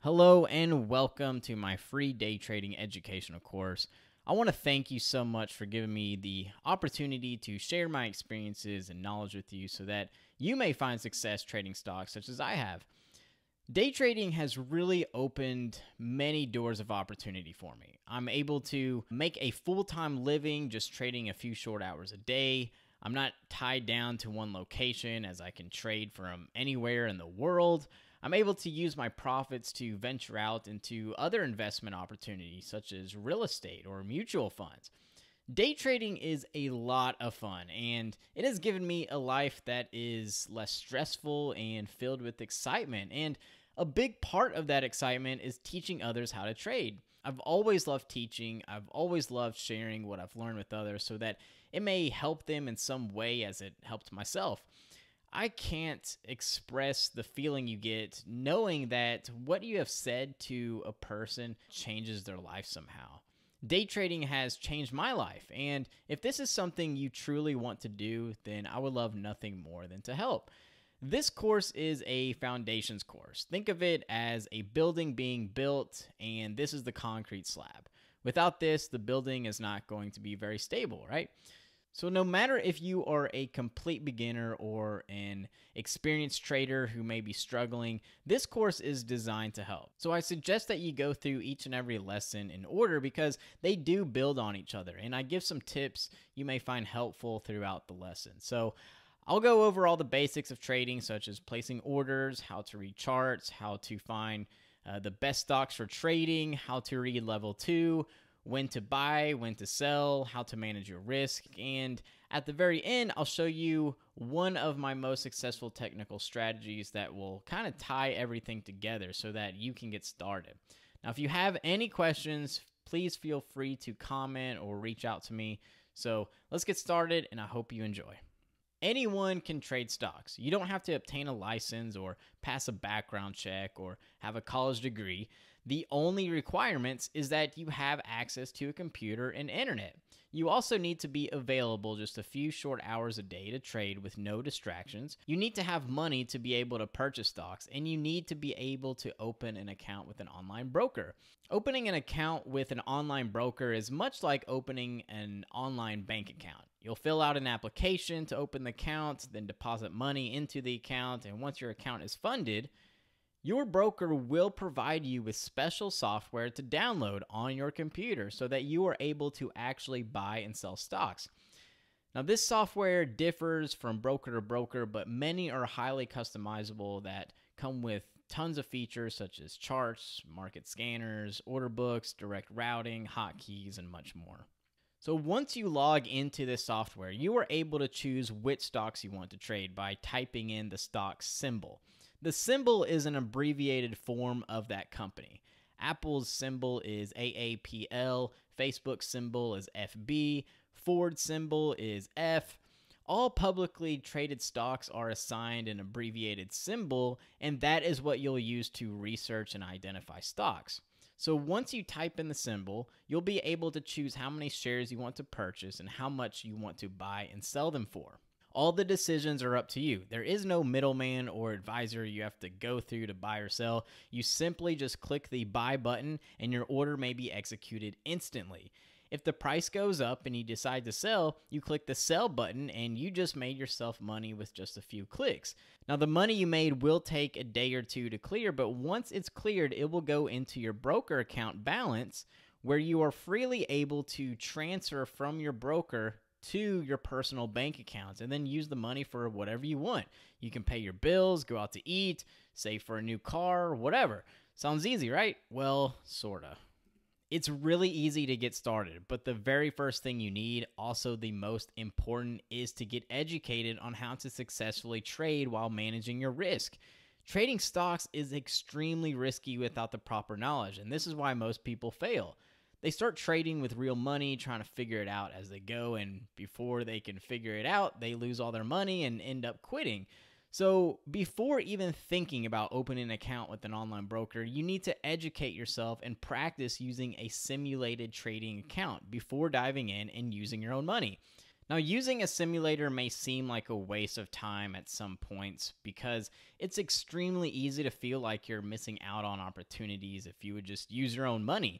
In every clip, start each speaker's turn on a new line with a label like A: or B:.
A: Hello and welcome to my free day trading educational course. I want to thank you so much for giving me the opportunity to share my experiences and knowledge with you so that you may find success trading stocks such as I have. Day trading has really opened many doors of opportunity for me. I'm able to make a full-time living just trading a few short hours a day. I'm not tied down to one location as I can trade from anywhere in the world. I'm able to use my profits to venture out into other investment opportunities such as real estate or mutual funds. Day trading is a lot of fun, and it has given me a life that is less stressful and filled with excitement. And a big part of that excitement is teaching others how to trade. I've always loved teaching. I've always loved sharing what I've learned with others so that it may help them in some way as it helped myself. I can't express the feeling you get knowing that what you have said to a person changes their life somehow. Day trading has changed my life, and if this is something you truly want to do, then I would love nothing more than to help. This course is a foundations course. Think of it as a building being built, and this is the concrete slab. Without this, the building is not going to be very stable, right? So no matter if you are a complete beginner or an experienced trader who may be struggling, this course is designed to help. So I suggest that you go through each and every lesson in order because they do build on each other. And I give some tips you may find helpful throughout the lesson. So I'll go over all the basics of trading, such as placing orders, how to read charts, how to find the best stocks for trading, how to read level 2, when to buy, when to sell, how to manage your risk, and at the very end, I'll show you one of my most successful technical strategies that will kind of tie everything together so that you can get started. Now, if you have any questions, please feel free to comment or reach out to me. So let's get started, and I hope you enjoy. Anyone can trade stocks. You don't have to obtain a license or pass a background check or have a college degree. The only requirements is that you have access to a computer and internet. You also need to be available just a few short hours a day to trade with no distractions. You need to have money to be able to purchase stocks, and you need to be able to open an account with an online broker. Opening an account with an online broker is much like opening an online bank account. You'll fill out an application to open the account, then deposit money into the account, and once your account is funded, your broker will provide you with special software to download on your computer so that you are able to actually buy and sell stocks. Now, this software differs from broker to broker, but many are highly customizable that come with tons of features such as charts, market scanners, order books, direct routing, hotkeys, and much more. So once you log into this software, you are able to choose which stocks you want to trade by typing in the stock symbol. The symbol is an abbreviated form of that company. Apple's symbol is AAPL, Facebook's symbol is FB, Ford's symbol is F. All publicly traded stocks are assigned an abbreviated symbol, and that is what you'll use to research and identify stocks. So once you type in the symbol, you'll be able to choose how many shares you want to purchase and how much you want to buy and sell them for. All the decisions are up to you. There is no middleman or advisor you have to go through to buy or sell. You simply just click the buy button and your order may be executed instantly. If the price goes up and you decide to sell, you click the sell button and you just made yourself money with just a few clicks. Now, the money you made will take a day or two to clear, but once it's cleared, it will go into your broker account balance where you are freely able to transfer from your broker to your personal bank accounts and then use the money for whatever you want. You can pay your bills, go out to eat, save for a new car, whatever. Sounds easy, right? Well, sorta. It's really easy to get started, but the very first thing you need, also the most important, is to get educated on how to successfully trade while managing your risk. Trading stocks is extremely risky without the proper knowledge, and this is why most people fail. They start trading with real money, trying to figure it out as they go, and before they can figure it out, they lose all their money and end up quitting. So before even thinking about opening an account with an online broker, you need to educate yourself and practice using a simulated trading account before diving in and using your own money. Now, using a simulator may seem like a waste of time at some points because it's extremely easy to feel like you're missing out on opportunities if you would just use your own money.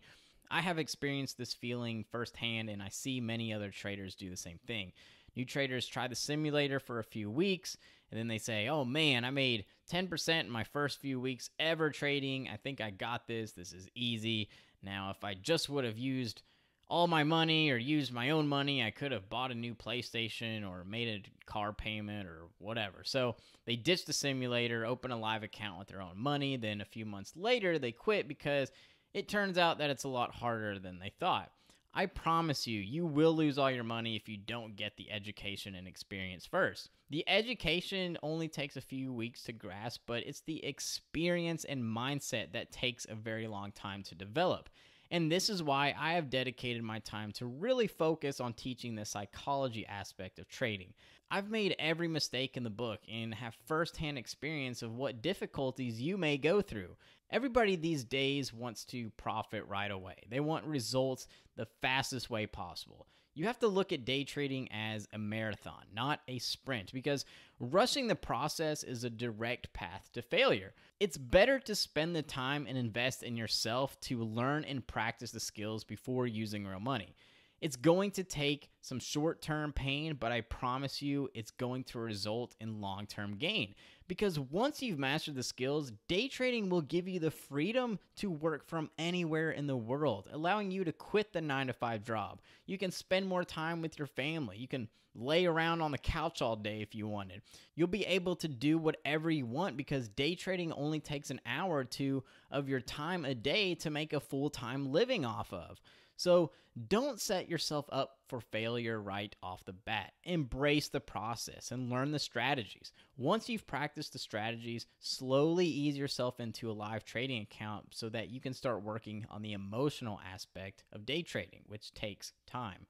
A: I have experienced this feeling firsthand, and I see many other traders do the same thing. New traders try the simulator for a few weeks, and then they say, oh man, I made 10% in my first few weeks ever trading. I think I got this. This is easy. Now, if I just would have used all my money or used my own money, I could have bought a new PlayStation or made a car payment or whatever. So they ditch the simulator, open a live account with their own money. Then a few months later, they quit because it turns out that it's a lot harder than they thought. I promise you, you will lose all your money if you don't get the education and experience first. The education only takes a few weeks to grasp, but it's the experience and mindset that takes a very long time to develop. And this is why I have dedicated my time to really focus on teaching the psychology aspect of trading. I've made every mistake in the book and have firsthand experience of what difficulties you may go through. Everybody these days wants to profit right away. They want results the fastest way possible. You have to look at day trading as a marathon, not a sprint, because rushing the process is a direct path to failure. It's better to spend the time and invest in yourself to learn and practice the skills before using real money. It's going to take some short-term pain, but I promise you it's going to result in long-term gain. Because once you've mastered the skills, day trading will give you the freedom to work from anywhere in the world, allowing you to quit the 9-to-5 job. You can spend more time with your family. You can lay around on the couch all day if you wanted. You'll be able to do whatever you want because day trading only takes an hour or two of your time a day to make a full-time living off of. So don't set yourself up for failure right off the bat. Embrace the process and learn the strategies. Once you've practiced the strategies, slowly ease yourself into a live trading account so that you can start working on the emotional aspect of day trading, which takes time.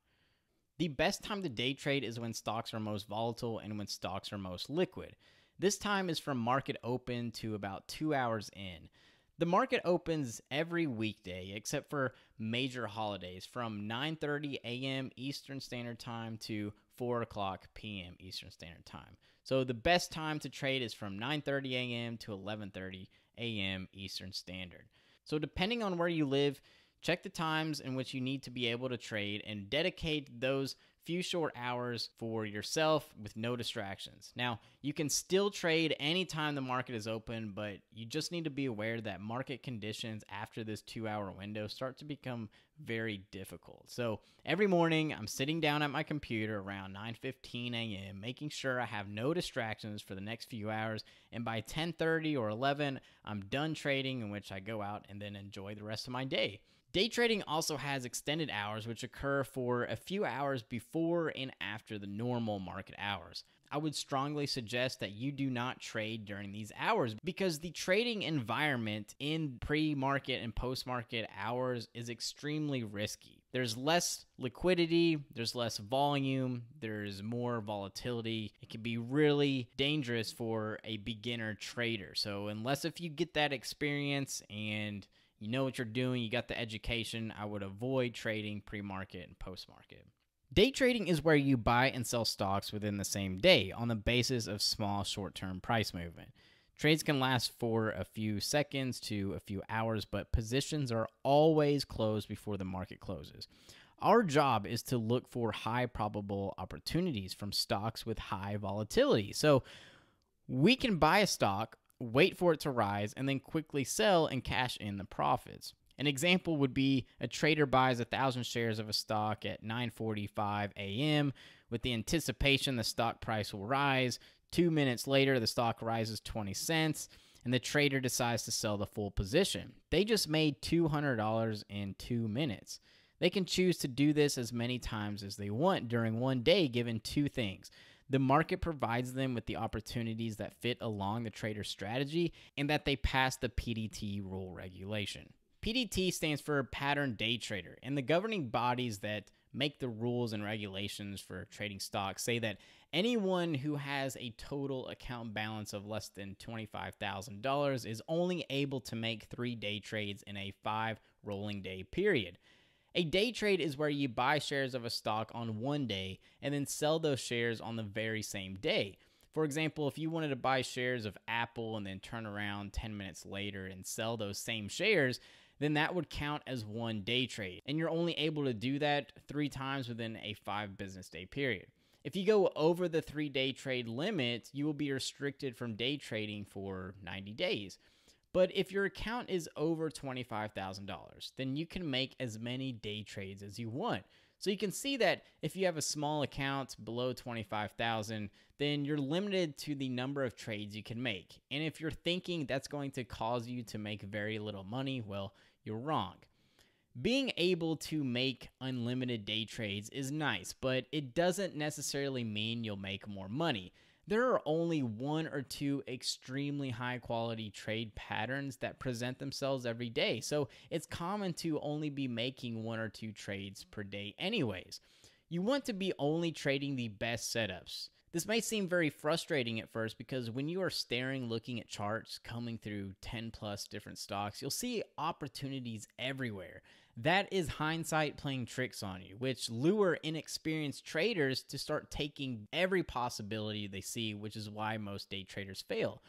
A: The best time to day trade is when stocks are most volatile and when stocks are most liquid. This time is from market open to about 2 hours in. The market opens every weekday except for major holidays from 9:30 a.m. Eastern Standard Time to 4 o'clock p.m. Eastern Standard Time. So the best time to trade is from 9:30 a.m. to 11:30 a.m. Eastern Standard. So depending on where you live, check the times in which you need to be able to trade and dedicate those few short hours for yourself with no distractions. Now, you can still trade anytime the market is open, but you just need to be aware that market conditions after this 2-hour window start to become very difficult. So every morning, I'm sitting down at my computer around 9:15 a.m., making sure I have no distractions for the next few hours, and by 10:30 or 11, I'm done trading, in which I go out and then enjoy the rest of my day. Day trading also has extended hours, which occur for a few hours before and after the normal market hours. I would strongly suggest that you do not trade during these hours because the trading environment in pre-market and post-market hours is extremely risky. There's less liquidity, there's less volume, there's more volatility. It can be really dangerous for a beginner trader. So unless if you get that experience and you know what you're doing, you got the education, I would avoid trading pre-market and post-market. Day trading is where you buy and sell stocks within the same day on the basis of small short-term price movement. Trades can last for a few seconds to a few hours, but positions are always closed before the market closes. Our job is to look for high probable opportunities from stocks with high volatility. So we can buy a stock, wait for it to rise, and then quickly sell and cash in the profits. An example would be a trader buys 1,000 shares of a stock at 9:45 a.m. with the anticipation the stock price will rise. 2 minutes later, the stock rises 20 cents, and the trader decides to sell the full position. They just made $200 in 2 minutes. They can choose to do this as many times as they want during one day, given two things. The market provides them with the opportunities that fit along the trader's strategy and that they pass the PDT rule regulation. PDT stands for Pattern Day Trader, and the governing bodies that make the rules and regulations for trading stocks say that anyone who has a total account balance of less than $25,000 is only able to make 3 day trades in a 5 rolling day period. A day trade is where you buy shares of a stock on one day and then sell those shares on the very same day. For example, if you wanted to buy shares of Apple and then turn around 10 minutes later and sell those same shares, then that would count as one day trade. And you're only able to do that 3 times within a 5 business day period. If you go over the 3-day trade limit, you will be restricted from day trading for 90 days. But if your account is over $25,000, then you can make as many day trades as you want. So you can see that if you have a small account below $25,000, then you're limited to the number of trades you can make. And if you're thinking that's going to cause you to make very little money, well, you're wrong. Being able to make unlimited day trades is nice, but it doesn't necessarily mean you'll make more money. There are only 1 or 2 extremely high quality trade patterns that present themselves every day, so it's common to only be making 1 or 2 trades per day anyways. You want to be only trading the best setups. This may seem very frustrating at first because when you are looking at charts, combing through 10 plus different stocks, you'll see opportunities everywhere. That is hindsight playing tricks on you, which lure inexperienced traders to start taking every possibility they see, which is why most day traders fail.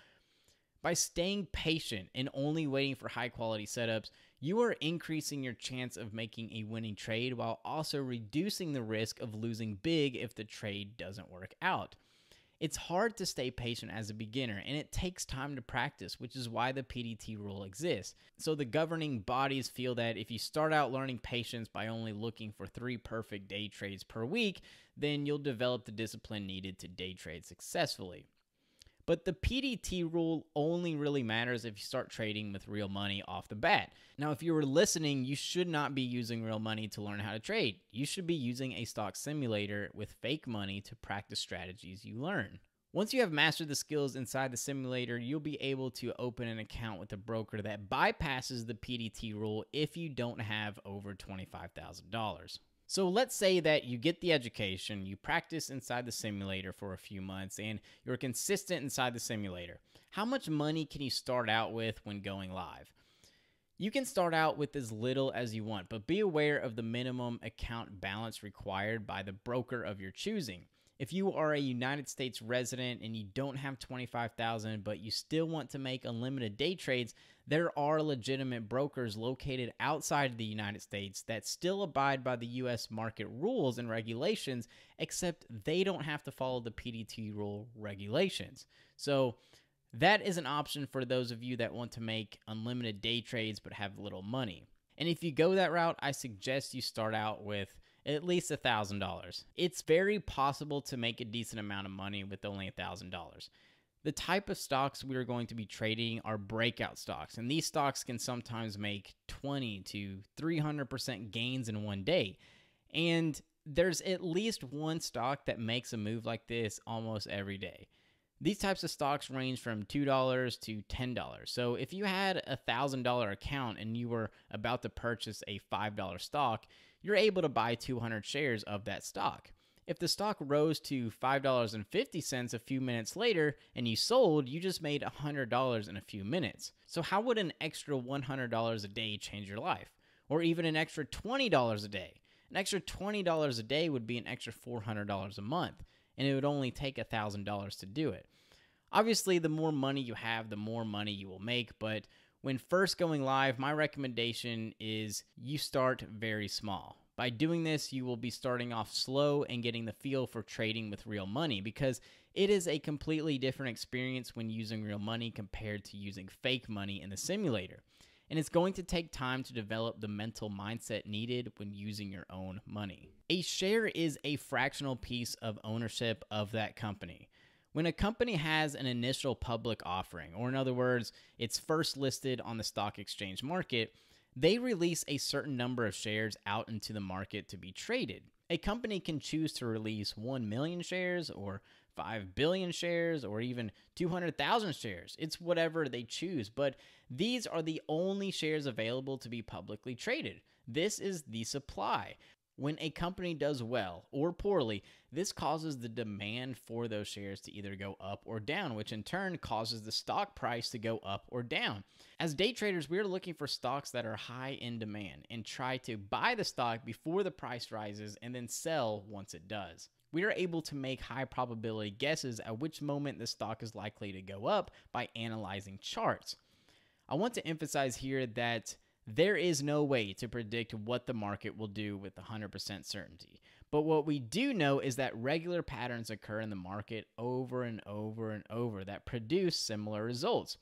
A: By staying patient and only waiting for high quality setups, you are increasing your chance of making a winning trade while also reducing the risk of losing big if the trade doesn't work out. It's hard to stay patient as a beginner, and it takes time to practice, which is why the PDT rule exists. So the governing bodies feel that if you start out learning patience by only looking for 3 perfect day trades per week, then you'll develop the discipline needed to day trade successfully. But the PDT rule only really matters if you start trading with real money off the bat. Now, if you were listening, you should not be using real money to learn how to trade. You should be using a stock simulator with fake money to practice strategies you learn. Once you have mastered the skills inside the simulator, you'll be able to open an account with a broker that bypasses the PDT rule if you don't have over $25,000. So let's say that you get the education, you practice inside the simulator for a few months, and you're consistent inside the simulator. How much money can you start out with when going live? You can start out with as little as you want, but be aware of the minimum account balance required by the broker of your choosing. If you are a United States resident and you don't have $25,000 but you still want to make unlimited day trades, there are legitimate brokers located outside of the United States that still abide by the US market rules and regulations, except they don't have to follow the PDT rule regulations. So that is an option for those of you that want to make unlimited day trades but have little money. And if you go that route, I suggest you start out with at least $1,000. It's very possible to make a decent amount of money with only $1,000. The type of stocks we are going to be trading are breakout stocks, and these stocks can sometimes make 20 to 300% gains in one day. And there's at least one stock that makes a move like this almost every day. These types of stocks range from $2 to $10. So if you had a $1,000 account and you were about to purchase a $5 stock, you're able to buy 200 shares of that stock. If the stock rose to $5.50 a few minutes later and you sold, you just made $100 in a few minutes. So how would an extra $100 a day change your life? Or even an extra $20 a day? An extra $20 a day would be an extra $400 a month, and it would only take $1,000 to do it. Obviously, the more money you have, the more money you will make, but when first going live, my recommendation is you start very small. By doing this, you will be starting off slow and getting the feel for trading with real money, because it is a completely different experience when using real money compared to using fake money in the simulator. And it's going to take time to develop the mental mindset needed when using your own money. A share is a fractional piece of ownership of that company. When a company has an initial public offering, or in other words, it's first listed on the stock exchange market, they release a certain number of shares out into the market to be traded. A company can choose to release 1 million shares or 5 billion shares or even 200,000 shares. It's whatever they choose, but these are the only shares available to be publicly traded. This is the supply. When a company does well or poorly, this causes the demand for those shares to either go up or down, which in turn causes the stock price to go up or down. As day traders, we are looking for stocks that are high in demand and try to buy the stock before the price rises and then sell once it does. We are able to make high probability guesses at which moment the stock is likely to go up by analyzing charts. I want to emphasize here that there is no way to predict what the market will do with 100% certainty. But what we do know is that regular patterns occur in the market over and over and over that produce similar results.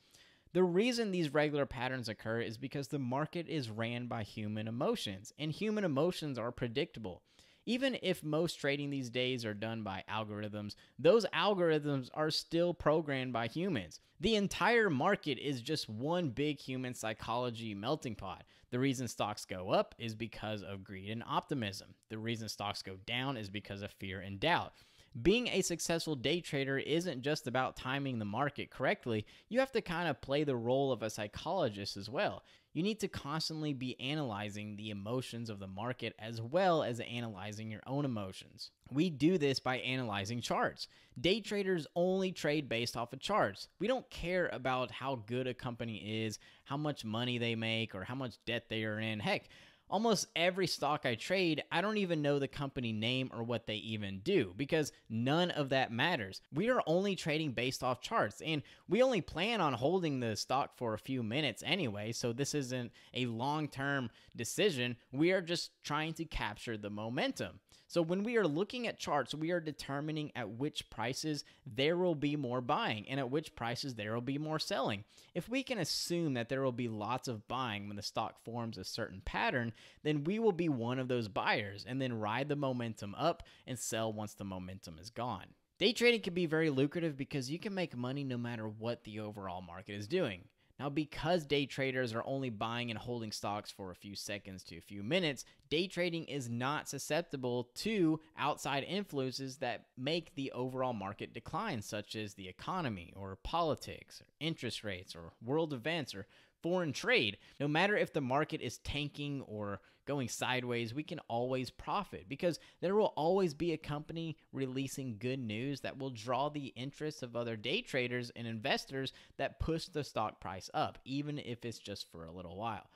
A: The reason these regular patterns occur is because the market is ran by human emotions, and human emotions are predictable. Even if most trading these days are done by algorithms, those algorithms are still programmed by humans. The entire market is just one big human psychology melting pot. The reason stocks go up is because of greed and optimism. The reason stocks go down is because of fear and doubt. Being a successful day trader isn't just about timing the market correctly. You have to kind of play the role of a psychologist as well. You need to constantly be analyzing the emotions of the market as well as analyzing your own emotions. We do this by analyzing charts. Day traders only trade based off of charts. We don't care about how good a company is, how much money they make, or how much debt they are in. Heck, almost every stock I trade, I don't even know the company name or what they even do because none of that matters. We are only trading based off charts, and we only plan on holding the stock for a few minutes anyway, so this isn't a long-term decision. We are just trying to capture the momentum. So when we are looking at charts, we are determining at which prices there will be more buying and at which prices there will be more selling. If we can assume that there will be lots of buying when the stock forms a certain pattern, then we will be one of those buyers and then ride the momentum up and sell once the momentum is gone. Day trading can be very lucrative because you can make money no matter what the overall market is doing. Now, because day traders are only buying and holding stocks for a few seconds to a few minutes, day trading is not susceptible to outside influences that make the overall market decline, such as the economy or politics, or interest rates, or world events, or foreign trade. No matter if the market is tanking or going sideways, we can always profit because there will always be a company releasing good news that will draw the interest of other day traders and investors that push the stock price up, even if it's just for a little while.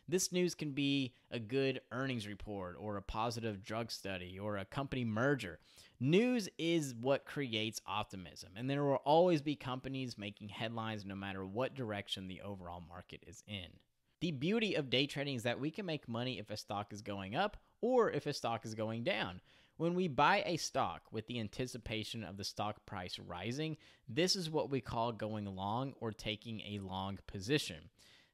A: This news can be a good earnings report or a positive drug study or a company merger. News is what creates optimism, and there will always be companies making headlines no matter what direction the overall market is in. The beauty of day trading is that we can make money if a stock is going up or if a stock is going down. When we buy a stock with the anticipation of the stock price rising, this is what we call going long or taking a long position.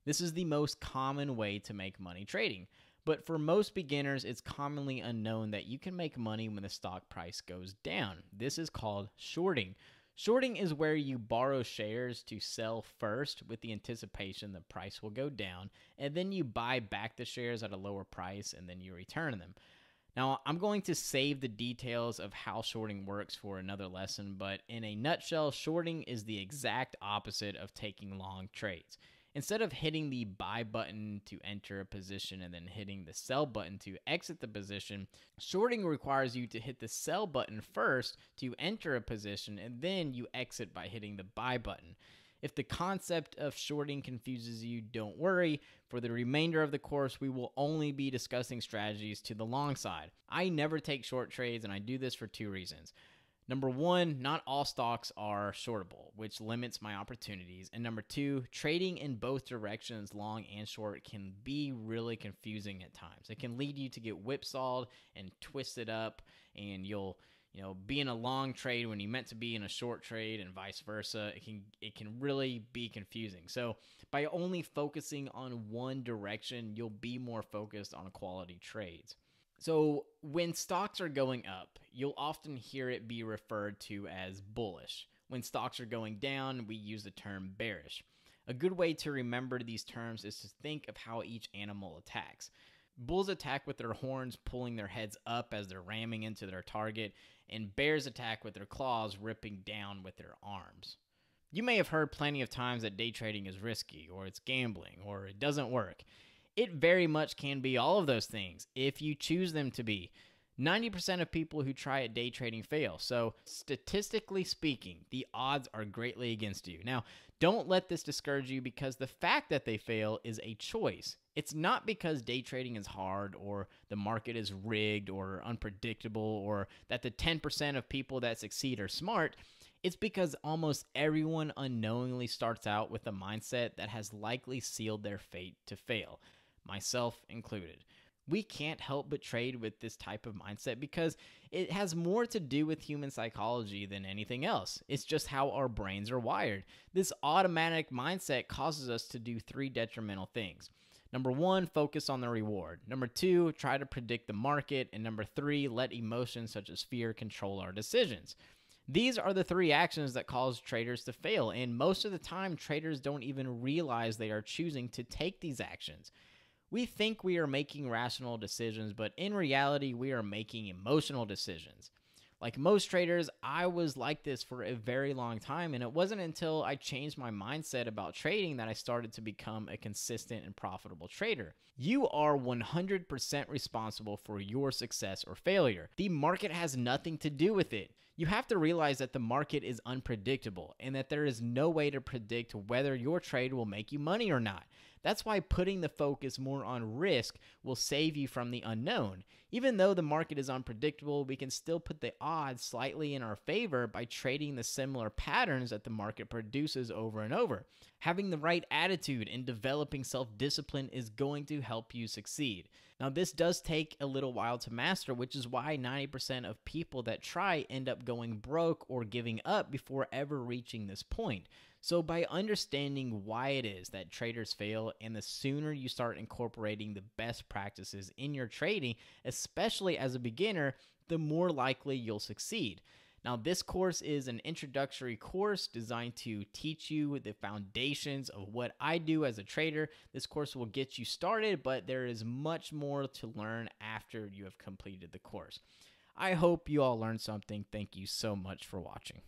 A: This is the most common way to make money trading. But for most beginners, it's commonly unknown that you can make money when the stock price goes down. This is called shorting. Shorting is where you borrow shares to sell first with the anticipation the price will go down, and then you buy back the shares at a lower price and then you return them. Now, I'm going to save the details of how shorting works for another lesson, but in a nutshell, shorting is the exact opposite of taking long trades. Instead of hitting the buy button to enter a position and then hitting the sell button to exit the position, shorting requires you to hit the sell button first to enter a position and then you exit by hitting the buy button. If the concept of shorting confuses you, don't worry. For the remainder of the course, we will only be discussing strategies to the long side. I never take short trades, and I do this for two reasons. Number one, not all stocks are shortable, which limits my opportunities. And number two, trading in both directions, long and short, can be really confusing at times. It can lead you to get whipsawed and twisted up, and you'll be in a long trade when you meant to be in a short trade and vice versa. It can really be confusing. So by only focusing on one direction, you'll be more focused on quality trades. So when stocks are going up, you'll often hear it be referred to as bullish. When stocks are going down, we use the term bearish. A good way to remember these terms is to think of how each animal attacks. Bulls attack with their horns pulling their heads up as they're ramming into their target, and bears attack with their claws ripping down with their arms. You may have heard plenty of times that day trading is risky, or it's gambling, or it doesn't work. It very much can be all of those things if you choose them to be. 90% of people who try at day trading fail. So, statistically speaking, the odds are greatly against you. Now, don't let this discourage you because the fact that they fail is a choice. It's not because day trading is hard or the market is rigged or unpredictable or that the 10% of people that succeed are smart. It's because almost everyone unknowingly starts out with a mindset that has likely sealed their fate to fail, myself included. We can't help but trade with this type of mindset because it has more to do with human psychology than anything else. It's just how our brains are wired. This automatic mindset causes us to do three detrimental things. Number one, focus on the reward. Number two, try to predict the market. And number three, let emotions such as fear control our decisions. These are the three actions that cause traders to fail, and most of the time, traders don't even realize they are choosing to take these actions. We think we are making rational decisions, but in reality, we are making emotional decisions. Like most traders, I was like this for a very long time, and it wasn't until I changed my mindset about trading that I started to become a consistent and profitable trader. You are 100% responsible for your success or failure. The market has nothing to do with it. You have to realize that the market is unpredictable and that there is no way to predict whether your trade will make you money or not. That's why putting the focus more on risk will save you from the unknown. Even though the market is unpredictable, we can still put the odds slightly in our favor by trading the similar patterns that the market produces over and over. Having the right attitude and developing self-discipline is going to help you succeed. Now, this does take a little while to master, which is why 90% of people that try end up going broke or giving up before ever reaching this point. So by understanding why it is that traders fail, and the sooner you start incorporating the best practices in your trading, especially as a beginner, the more likely you'll succeed. Now, this course is an introductory course designed to teach you the foundations of what I do as a trader. This course will get you started, but there is much more to learn after you have completed the course. I hope you all learned something. Thank you so much for watching.